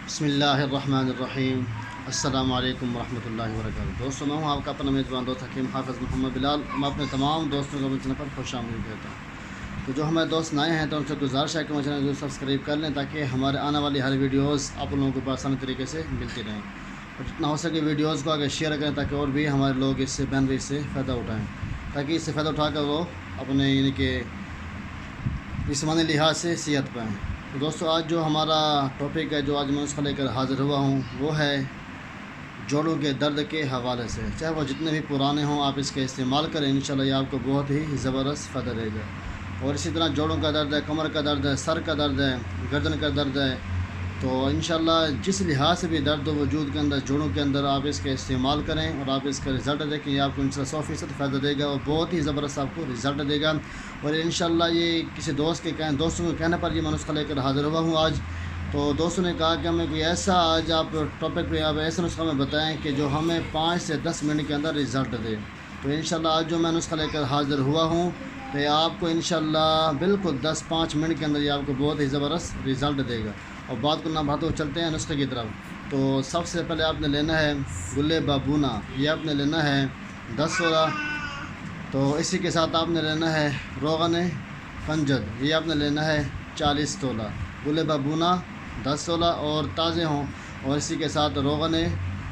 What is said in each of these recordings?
بسم اللہ الرحمن الرحیم۔ السلام علیکم ورحمۃ اللہ وبرکاتہ۔ دوستوں، میں ہوں آپ کا اپنا میزبان دوست حکیم حافظ محمد بلال۔ میں اپنے تمام دوستوں کو اپنے چینل پر خوش آمدید کہتا ہوں۔ تو جو ہمارے دوست نئے ہیں تو ان سے گزارش ہے کہ ہمارے چینل کو سبسکرائب کر لیں تاکہ ہمارے آنے والی ہر ویڈیوز آپ لوگوں کو آسان طریقے سے ملتی رہیں، اور جتنا ہو سکے ویڈیوز کو آگے شیئر کریں تاکہ اور بھی ہمارے لوگ اس سے بہن سے فائدہ اٹھائیں، تاکہ اس سے فائدہ اٹھا کر وہ اپنے یعنی کہ جسمانی لحاظ سے صحت پائیں۔ تو دوستو، آج جو ہمارا ٹاپک ہے، جو آج میں اس کو لے کر حاضر ہوا ہوں، وہ ہے جوڑوں کے درد کے حوالے سے۔ چاہے وہ جتنے بھی پرانے ہوں، آپ اس کا استعمال کریں، انشاءاللہ یہ آپ کو بہت ہی زبردست فائدہ دے گا۔ اور اسی طرح جوڑوں کا درد ہے، کمر کا درد ہے، سر کا درد ہے، گردن کا درد ہے، تو انشاءاللہ جس لحاظ سے بھی درد و وجود کے اندر، جوڑوں کے اندر، آپ اس کا استعمال کریں اور آپ اس کا رزلٹ دیکھیں، یہ آپ کو انشاءاللہ 100% فائدہ دے گا اور بہت ہی زبردست آپ کو رزلٹ دے گا۔ اور انشاءاللہ یہ کسی دوستوں کے کہنے پر یہ میں نسخہ لے کر حاضر ہوا ہوں آج۔ تو دوستوں نے کہا کہ ہمیں کوئی ایسا آج آپ ٹاپک پہ آپ ایسا نسخہ میں بتائیں کہ جو ہمیں 5 سے 10 منٹ کے اندر رزلٹ دے۔ تو انشاءاللہ آج جو میں نسخہ لے کر حاضر ہوا ہوں تو یہ آپ کو انشاءاللہ بالکل 10-5 منٹ کے اندر یہ آپ کو بہت ہی زبردست رزلٹ دے گا۔ اور بات کو نہ بڑھاتے ہوئے چلتے ہیں نسخے کی طرف۔ تو سب سے پہلے آپ نے لینا ہے گل بابونا، یہ آپ نے لینا ہے 10 تولہ۔ تو اسی کے ساتھ آپ نے لینا ہے روغن کنجد، یہ آپ نے لینا ہے 40 تولہ۔ گل بابونا 10 تولہ اور تازے ہوں، اور اسی کے ساتھ روغن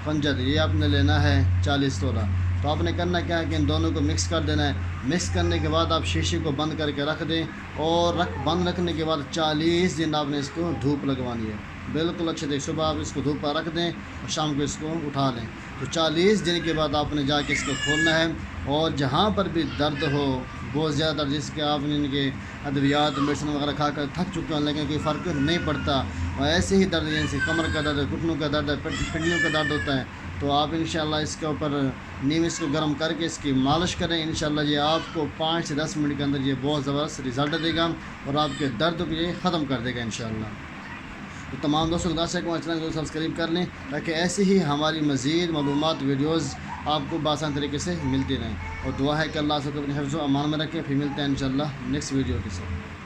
کنجد یہ آپ نے لینا ہے 40 تولہ۔ تو آپ نے کرنا کیا ہے کہ ان دونوں کو مکس کر دینا ہے۔ مکس کرنے کے بعد آپ شیشے کو بند کر کے رکھ دیں، اور بند رکھنے کے بعد 40 دن آپ نے اس کو دھوپ لگوانی ہے، بالکل اچھے سے۔ صبح آپ اس کو دھوپ پر رکھ دیں اور شام کو اس کو اٹھا لیں۔ تو 40 دن کے بعد آپ نے جا کے اس کو کھولنا ہے، اور جہاں پر بھی درد ہو، بہت زیادہ درد، جس کے آپ نے ان کے ادویات میڈیسن وغیرہ کھا کر تھک چکے ہیں لیکن کوئی فرق نہیں پڑتا، اور ایسے ہی درد جیسے کمر کا درد ہے، گھٹنوں کا درد ہے، پنڈلیوں کا درد ہوتا ہے، تو آپ انشاءاللہ اس کے اوپر نیم اس کو گرم کر کے اس کی مالش کریں۔ انشاءاللہ یہ آپ کو 5 سے 10 منٹ کے اندر یہ بہت زبردست رزلٹ دے گا اور آپ کے درد کو یہ ختم کر دے گا انشاءاللہ۔ تو تمام دوستوں کو گزارش ہے کہ ہمارے چینل کو سبسکرائب کر لیں تاکہ ایسی ہی ہماری مزید معلومات ویڈیوز آپ کو بآسان طریقے سے ملتی رہیں، اور دعا ہے کہ اللہ سب کو اپنے حفظ و امان میں رکھے۔ پھر ملتے ہیں انشاءاللہ نیکسٹ ویڈیو کے ساتھ۔